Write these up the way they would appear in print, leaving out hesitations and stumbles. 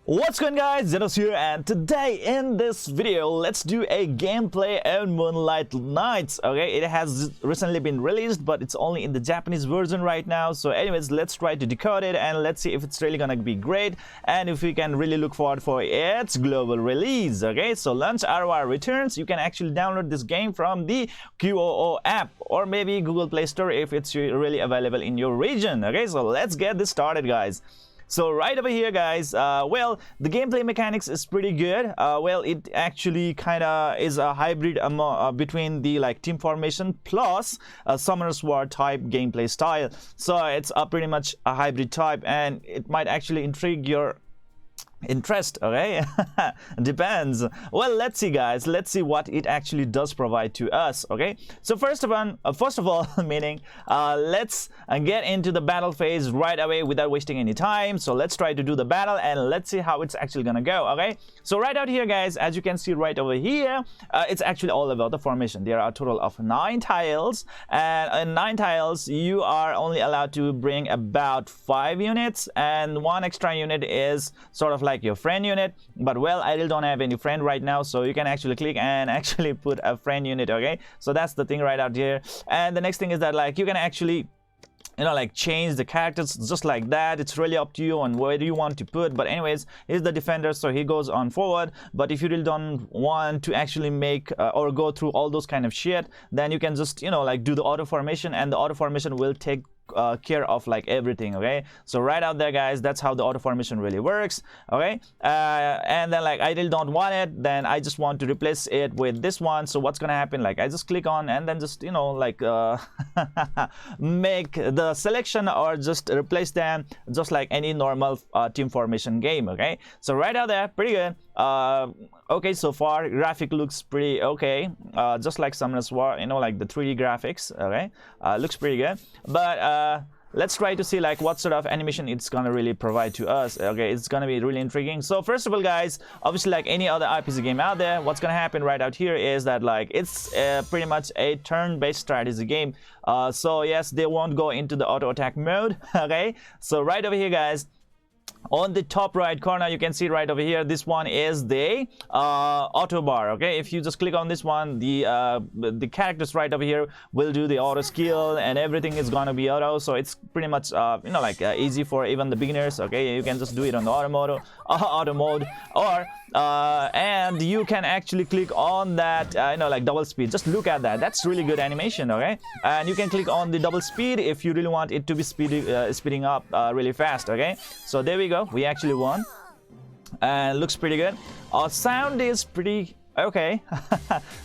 What's going on, guys? Zennosh here, and today in this video let's do a gameplay on Moonlight Nights. Okay, it has recently been released, but it's only in the Japanese version right now. So anyways, let's try to decode it and let's see if it's really gonna be great and if we can really look forward for its global release. Okay, so LunachROR returns. You can actually download this game from the QOO app or maybe Google Play Store if it's really available in your region. Okay, so let's get this started, guys. So right over here, guys, well, the gameplay mechanics is pretty good. Well, it actually kind of is a hybrid between the team formation plus a Summoner's War type gameplay style. So it's pretty much a hybrid type, and it might actually intrigue your interest. Okay, depends. Well, let's see, guys, let's see what it actually does provide to us. Okay, so first of all meaning let's get into the battle phase right away without wasting any time. So let's try to do the battle and let's see how it's actually gonna go. Okay, so right out here, guys, as you can see right over here, it's actually all about the formation. There are a total of 9 tiles, and in 9 tiles you are only allowed to bring about 5 units, and 1 extra unit is sort of like your friend unit. But well, I really don't have any friend right now, so you can actually click and actually put a friend unit. Okay, so that's the thing right out here. And the next thing is that you can actually change the characters just like that. It's really up to you on where do you want to put. But anyways, he's the defender, so he goes on forward. But if you really don't want to actually make or go through all those kind of shit, then you can just do the auto formation, and the auto formation will take care of everything. Okay, so right out there, guys, that's how the auto formation really works. Okay, and then I really don't want it, then I just want to replace it with this one. So what's gonna happen, I just click on and then just make the selection or just replace them just like any normal team formation game. Okay, so right out there, pretty good. Okay, so far graphic looks pretty okay, just like Summoner's War, the 3D graphics. Okay, looks pretty good. But let's try to see what sort of animation it's gonna really provide to us. Okay, it's gonna be really intriguing. So first of all, guys, obviously like any other RPG game out there, what's gonna happen right out here is that it's pretty much a turn-based strategy game. So yes, they won't go into the auto attack mode. Okay, so right over here, guys, on the top right corner, you can see right over here, this one is the auto bar. Okay, if you just click on this one, the characters right over here will do the auto skill and everything is gonna be auto. So it's pretty much easy for even the beginners. Okay, you can just do it on the auto mode, or and you can actually click on that double speed. Just look at that, that's really good animation. Okay, and you can click on the double speed if you really want it to be speeding up really fast. Okay, so there we go, we actually won, and looks pretty good. Our sound is pretty okay.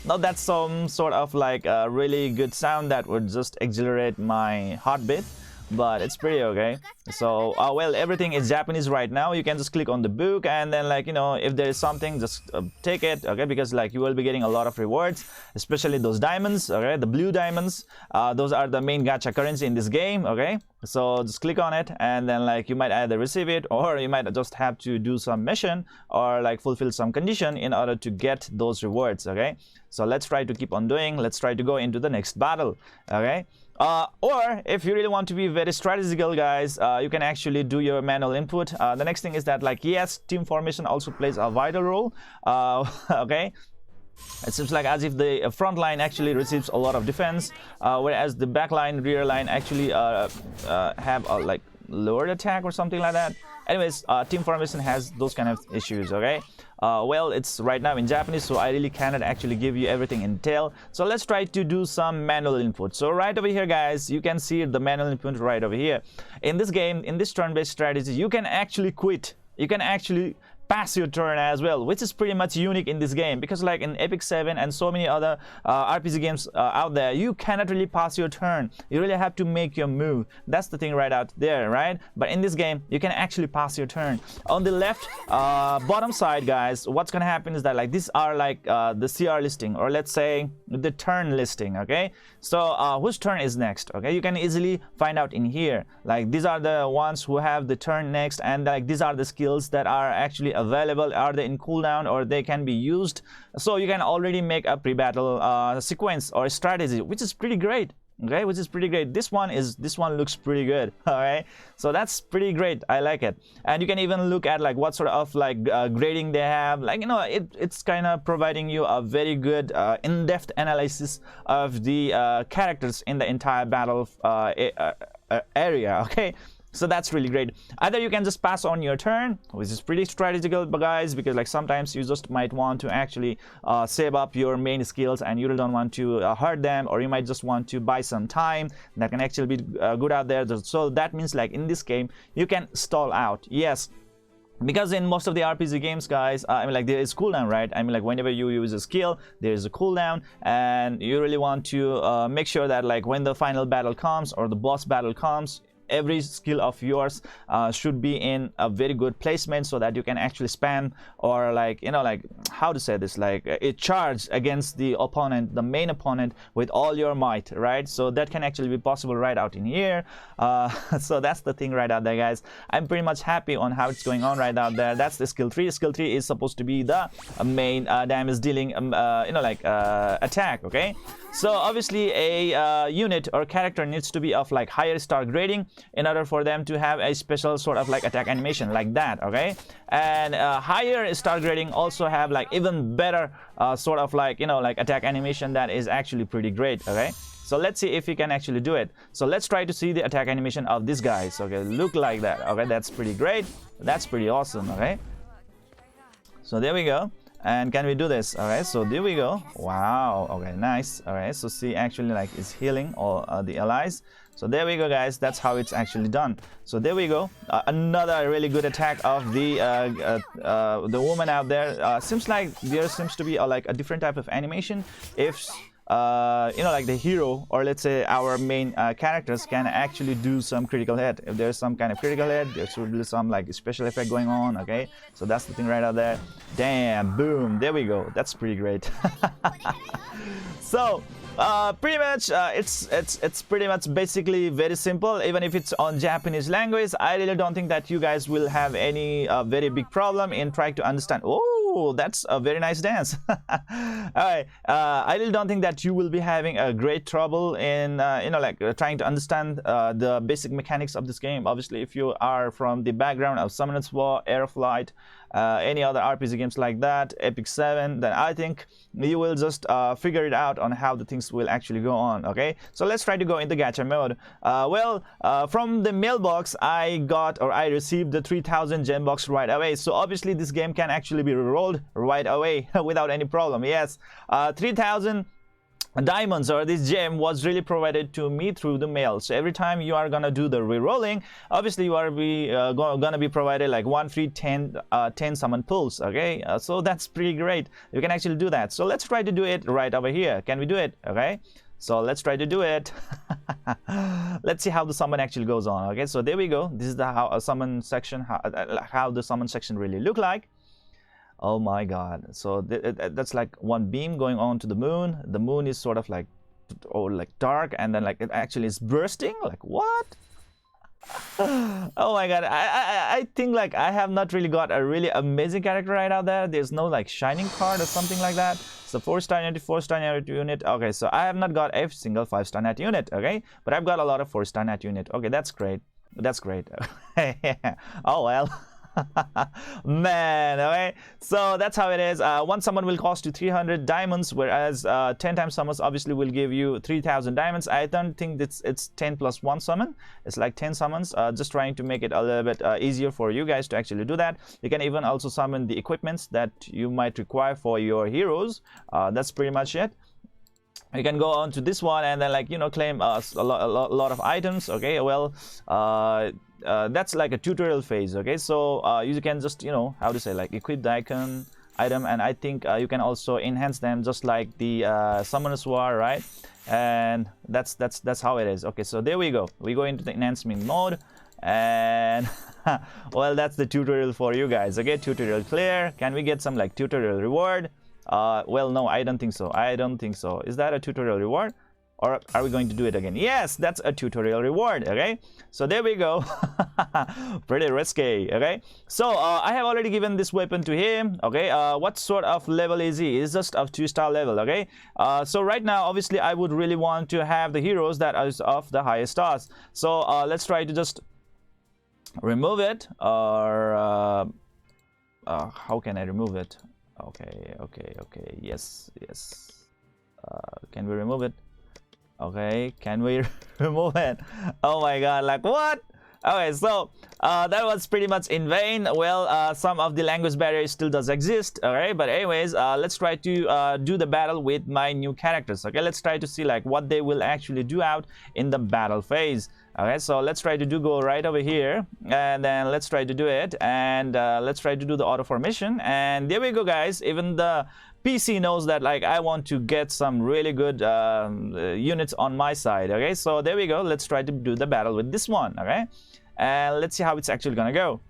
Not that some sort of a really good sound that would just exhilarate my heartbeat, but it's pretty okay. So well, everything is Japanese right now. You can just click on the book and then if there is something, just take it. Okay, because you will be getting a lot of rewards, especially those diamonds. Okay, the blue diamonds, those are the main gacha currency in this game. Okay, so just click on it and then you might either receive it, or you might just have to do some mission or fulfill some condition in order to get those rewards. Okay, so let's try to keep on doing. Let's try to go into the next battle. Okay, or if you really want to be very strategical, guys, you can actually do your manual input. The next thing is that yes, team formation also plays a vital role. Okay, it seems as if the front line actually receives a lot of defense, whereas the back line, rear line actually have a lowered attack or something like that. Anyways, team formation has those kind of issues. Okay, well, it's right now in Japanese, so I really cannot actually give you everything in detail. So let's try to do some manual input. So right over here, guys, you can see the manual input right over here. In this game, in this turn-based strategy, you can actually quit. You can actually pass your turn as well, which is pretty much unique in this game, because in Epic 7 and so many other RPG games out there, you cannot really pass your turn. You really have to make your move. That's the thing right out there, right? But in this game, you can actually pass your turn. On the left bottom side, guys, what's gonna happen is that these are the CR listing, or let's say the turn listing. Okay, so whose turn is next? Okay, you can easily find out in here. These are the ones who have the turn next, and these are the skills that are actually available. Are they in cooldown or they can be used? So you can already make a pre-battle sequence or strategy, which is pretty great. okay, which is pretty great. This one looks pretty good. All right, so that's pretty great. I like it. And you can even look at like what sort of like grading they have. Like, you know, it's kind of providing you a very good in-depth analysis of the characters in the entire battle area. Okay, so that's really great. Either you can just pass on your turn, which is pretty strategical, guys, because like sometimes you just might want to actually save up your main skills and you don't want to hurt them, or you might just want to buy some time. That can actually be good out there. So that means like in this game you can stall out. Yes, because in most of the RPG games, guys, I mean, like there is cooldown, right? I mean, like whenever you use a skill, there is a cooldown, and you really want to make sure that like when the final battle comes or the boss battle comes, every skill of yours should be in a very good placement, so that you can actually spam, or like, you know, like how to say this, like it charge against the opponent, the main opponent, with all your might, right? So that can actually be possible right out in here. So that's the thing right out there, guys. I'm pretty much happy on how it's going on right out there. That's the skill 3. Skill 3 is supposed to be the main damage dealing you know, like attack. Okay, so obviously a unit or character needs to be of like higher star grading in order for them to have a special sort of like attack animation like that. Okay, and higher star grading also have like even better sort of like, you know, like attack animation that is actually pretty great. Okay, so let's see if we can actually do it. So let's try to see the attack animation of these guys. Okay, look like that. Okay, that's pretty great. That's pretty awesome. Okay, so there we go. And can we do this? All right, so there we go. Wow. Okay, nice. All right, so see, actually like it's healing all the allies. So there we go, guys. That's how it's actually done. So there we go. Another really good attack of the woman out there. Seems like there seems to be like a different type of animation if you know, like the hero, or let's say our main characters, can actually do some critical hit. If there's some kind of critical hit, there should be some like special effect going on. Okay, so that's the thing right out there. Damn, boom, there we go. That's pretty great. So pretty much it's pretty much basically very simple. Even if it's on Japanese language, I really don't think that you guys will have any very big problem in trying to understand. Oh, that's a very nice dance. Alright, I really don't think that you will be having a great trouble in you know, like trying to understand the basic mechanics of this game. Obviously, if you are from the background of Summoners War, Air of Light, any other RPG games like that, Epic 7, then I think you will just figure it out on how the things will actually go on. Okay, so let's try to go into gacha mode. From the mailbox, I received the 3000 gem box right away. So obviously this game can actually be rolled right away without any problem. Yes, 3000 diamonds, or this gem, was really provided to me through the mail. So every time you are gonna do the re-rolling, obviously you are gonna be provided like 1 free 10 summon pulls. Okay, so that's pretty great. You can actually do that. So let's try to do it right over here. Can we do it? Okay, so let's try to do it. Let's see how the summon actually goes on. Okay, so there we go. This is the summon section, how the summon section really look like. Oh my god, so that's like one beam going on to the moon. The moon is sort of like, oh, like dark, and then like it actually is bursting. Like what? Oh my god, I think like I have not really got a really amazing character right out there. There's no like shining card or something like that. So 4-star unit, 4-star net unit. Okay, so I have not got a single 5-star net unit. Okay, but I've got a lot of 4-star net unit. Okay, that's great. That's great. Oh well. Man, okay, so that's how it is. One summon will cost you 300 diamonds, whereas 10 times summons obviously will give you 3000 diamonds. I don't think it's 10 plus 1 summon. It's like 10 summons, just trying to make it a little bit easier for you guys to actually do that. You can even also summon the equipments that you might require for your heroes. That's pretty much it. You can go on to this one and then, like, you know, claim a lot of items. Okay, well, that's like a tutorial phase. Okay, so you can just, you know, how to say, like, equip the item, and I think you can also enhance them just like the Summoners War, right? And that's how it is. Okay, so there we go. We go into the enhancement mode, and well, that's the tutorial for you guys. Okay, tutorial clear. Can we get some like tutorial reward? Well, no, I don't think so. I don't think so. Is that a tutorial reward? Or are we going to do it again? Yes, that's a tutorial reward. Okay, so there we go. Pretty risky. Okay, so I have already given this weapon to him. Okay, what sort of level is he? He's just of 2-star level. Okay, so right now obviously I would really want to have the heroes that is of the highest stars. So let's try to just remove it, or how can I remove it? Okay, yes. Can we remove it? Okay, can we remove it? Oh my god, like what? Okay, so that was pretty much in vain. Well, some of the language barrier still does exist. Okay, but anyways, let's try to do the battle with my new characters. Okay, let's try to see like what they will actually do out in the battle phase. Okay, so let's try to go right over here, and then let's try to do it, and let's try to do the auto formation, and there we go, guys. Even the PC knows that like I want to get some really good units on my side. Okay, so there we go. Let's try to do the battle with this one. Okay, and let's see how it's actually gonna go.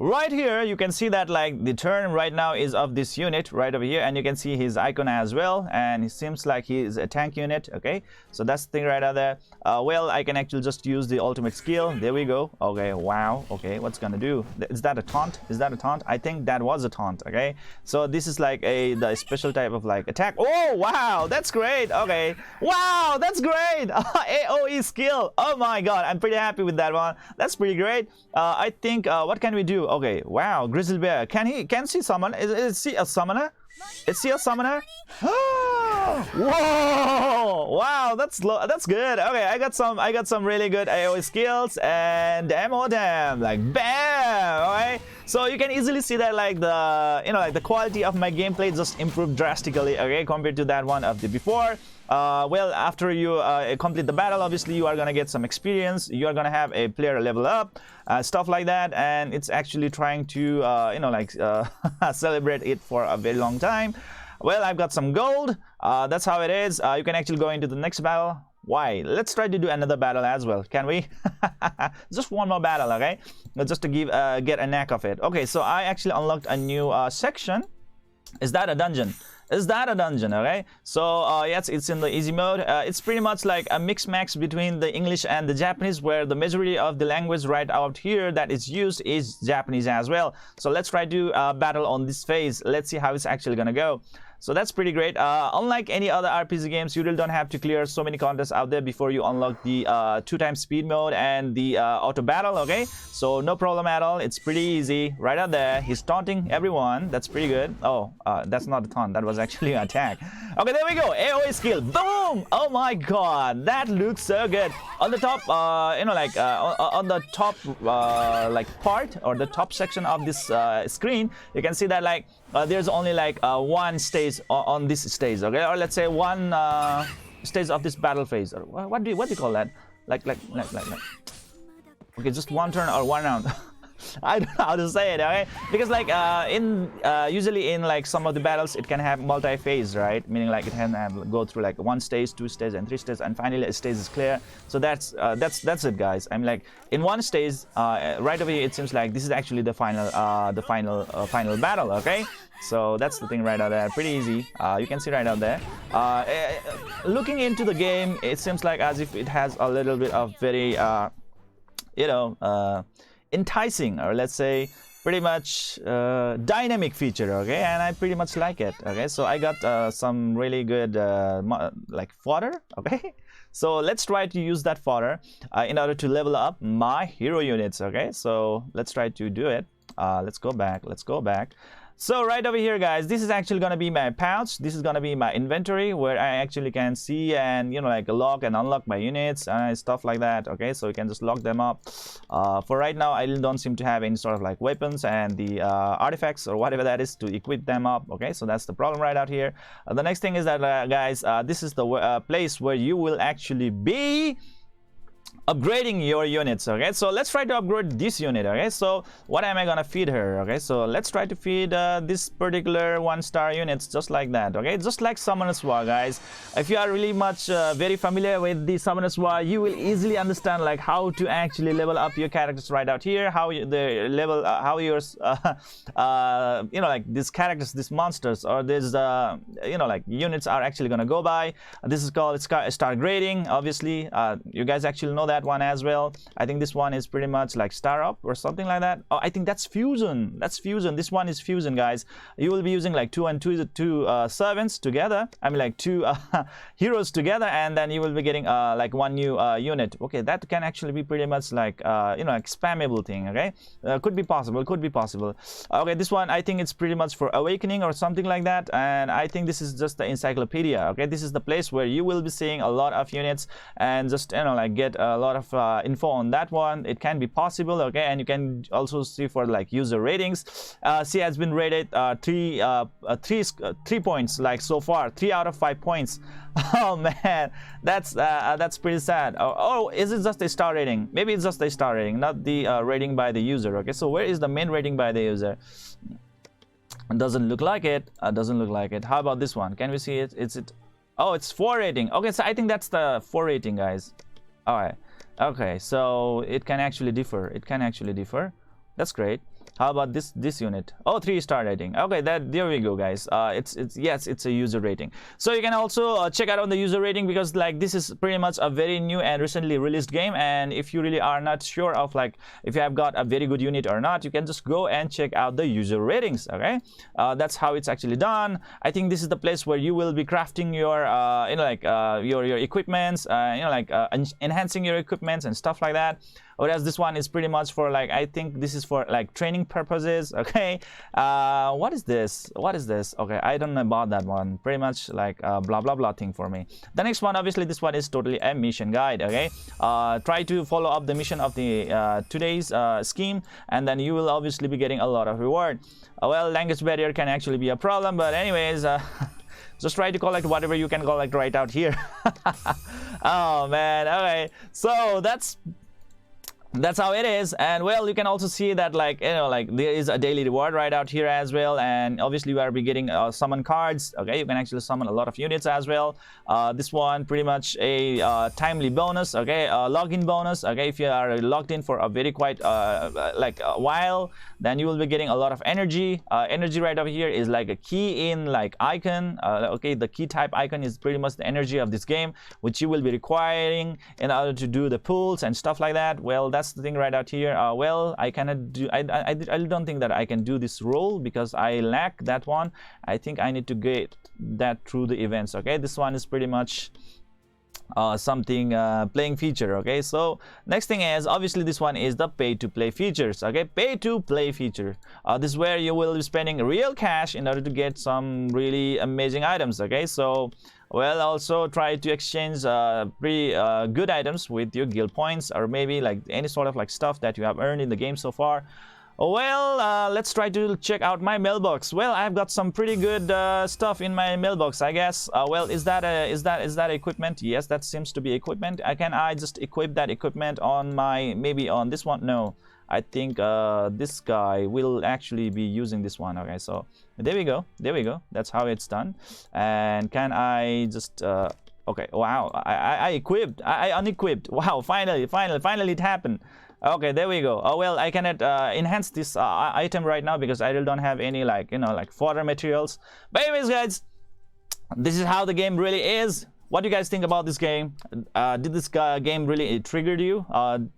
Right here you can see that like the turn right now is of this unit right over here, and you can see his icon as well, and it seems like he is a tank unit. Okay, so that's the thing right out there. Well, I can actually just use the ultimate skill. There we go. Okay, wow. Okay, what's gonna do? Is that a taunt? Is that a taunt? I think that was a taunt. Okay, so this is like the special type of like attack. Oh wow, that's great. Okay, wow, that's great. AOE skill. Oh my god, I'm pretty happy with that one. That's pretty great. I think what can we do? Okay, wow, Grizzly Bear. Can she summon? Is she a summoner? Is she a summoner? Whoa! Wow, that's good. Okay, I got some really good AoE skills, and damn, like bam. Alright, so you can easily see that like the quality of my gameplay just improved drastically. Okay, compared to that one of the before. Well, after you complete the battle, obviously you are gonna get some experience. You are gonna have a player level up, stuff like that, and it's actually trying to celebrate it for a very long time. Well, I've got some gold. That's how it is. You can actually go into the next battle. Why? Let's try to do another battle as well. Can we? Just one more battle, okay? Just to get a knack of it. Okay, so I actually unlocked a new section. Is that a dungeon? Is that a dungeon? Okay, so yes, it's in the easy mode. It's pretty much like a mix max between the English and the Japanese, where the majority of the language right out here that is used is Japanese as well. So let's try to battle on this phase. Let's see how it's actually gonna go. So that's pretty great. Unlike any other RPG games, you really don't have to clear so many contests out there before you unlock the 2x speed mode and the auto battle. Okay, so no problem at all. It's pretty easy right out there. He's taunting everyone. That's pretty good. Oh, that's not a taunt. That was actually an attack. Okay, there we go. AoE skill. Boom! Oh my god, that looks so good. On the top, on the top part or the top section of this screen, you can see that like there's only like one stage on this stage, okay, or let's say one stage of this battle phase, or what do you call that? Like okay, just one turn or one round. I don't know how to say it, okay? Because like usually in like some of the battles it can have multi-phase, right? Meaning like it can go through like 1 stage, 2 stages, and 3 stages, and finally a stage is clear. So that's it, guys. I'm like in one stage right over here. It seems like this is actually the final battle, okay? So that's the thing right out there. Pretty easy. You can see right out there. Looking into the game, it seems like as if it has a little bit of very enticing, or let's say pretty much dynamic feature, okay, and I pretty much like it. Okay, so I got some really good like fodder, okay. So let's try to use that fodder in order to level up my hero units. Okay, so let's try to do it. Let's go back. So right over here, guys, this is actually going to be my pouch. This is going to be my inventory, where I actually can see and like lock and unlock my units and stuff like that. Okay, so you can just lock them up. For right now, I don't seem to have any sort of like weapons and the artifacts or whatever that is to equip them up. Okay, so that's the problem right out here. The next thing is that guys, this is the place where you will actually be upgrading your units. Okay, so let's try to upgrade this unit. Okay, so what am I gonna feed her? Okay, so let's try to feed this particular 1-star units just like that. Okay, just like Summoner's War, guys. If you are really much very familiar with the Summoner's War, you will easily understand like how to actually level up your characters right out here, how the level how yours you know, like these characters, these monsters, or these you know, like units are actually gonna go by. This is called star grading. Obviously you guys actually know that one as well. I think this one is pretty much like star up or something like that. Oh, I think that's fusion. That's fusion. This one is fusion, guys. You will be using like two servants together. I mean like 2 heroes together, and then you will be getting like 1 new unit. Okay, that can actually be pretty much like you know, like spammable thing. Okay, could be possible, could be possible. Okay, this one I think it's pretty much for awakening or something like that, and I think this is just the encyclopedia. Okay, this is the place where you will be seeing a lot of units and just, you know, like get a lot of info on that one. It can be possible. Okay, and you can also see for like user ratings. She has been rated 3 points, like so far 3 out of 5 points. Oh man, that's pretty sad. Oh, is it just a star rating? Maybe it's just a star rating, not the rating by the user. Okay, so where is the main rating by the user? Doesn't look like it. Doesn't look like it. How about this one? Can we see it? Oh, it's 4 rating. Okay, so I think that's the 4 rating, guys. All right. Okay, so it can actually differ. It can actually differ. That's great. How about this unit? Oh, 3-star rating. Okay, there we go, guys. Yes, it's a user rating. So you can also check out on the user rating, because like this is pretty much a very new and recently released game, and if you really are not sure of like if you have got a very good unit or not, you can just go and check out the user ratings. Okay, that's how it's actually done. I think this is the place where you will be crafting your you know, like your equipments, you know, like enhancing your equipments and stuff like that. Whereas this one is pretty much for like, I think this is for like training purposes. Okay, what is this? What is this? Okay, I don't know about that one. Pretty much like blah blah blah thing for me. The next one, obviously this one is totally a mission guide. Okay, try to follow up the mission of the today's scheme, and then you will obviously be getting a lot of reward. Well, language barrier can actually be a problem, but anyways, just try to collect whatever you can collect right out here. Oh man. Okay, so that's how it is. And well, you can also see that like, you know, like there is a daily reward right out here as well, and obviously you are be getting summon cards. Okay, you can actually summon a lot of units as well. This one pretty much a timely bonus. Okay, login bonus. Okay, if you are logged in for a very quite like a while, then you will be getting a lot of energy. Energy right over here is like a key in like icon. Okay, the key type icon is pretty much the energy of this game, which you will be requiring in order to do the pulls and stuff like that. Well, that's the thing right out here. Well, I cannot do, I don't think that I can do this role because I lack that one. I think I need to get that through the events. Okay, this one is pretty much something playing feature. Okay, so next thing is obviously this one is the pay to play features. Okay, pay to play feature. This is where you will be spending real cash in order to get some really amazing items. Okay, so well, also try to exchange pretty good items with your guild points, or maybe like any sort of like stuff that you have earned in the game so far. Well, let's try to check out my mailbox. Well, I've got some pretty good stuff in my mailbox, I guess. Well, is that equipment? Yes, that seems to be equipment. Can I just equip that equipment on my, maybe on this one? No, I think this guy will actually be using this one. Okay, so there we go, there we go. That's how it's done. And can I just okay, wow, I equipped, I unequipped. Wow, finally it happened. Okay, there we go. Oh well, I cannot enhance this item right now because I really don't have any like, you know, like fodder materials. But anyways, guys, this is how the game really is. What do you guys think about this game? Did this game really triggered you?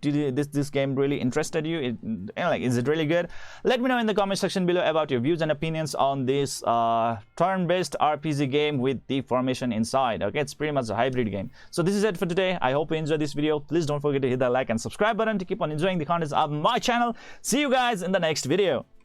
Did this game really interested you? You know, like, is it really good? Let me know in the comment section below about your views and opinions on this turn-based RPG game with the formation inside. Okay, it's pretty much a hybrid game. So this is it for today. I hope you enjoyed this video. Please don't forget to hit that like and subscribe button to keep on enjoying the contents of my channel. See you guys in the next video.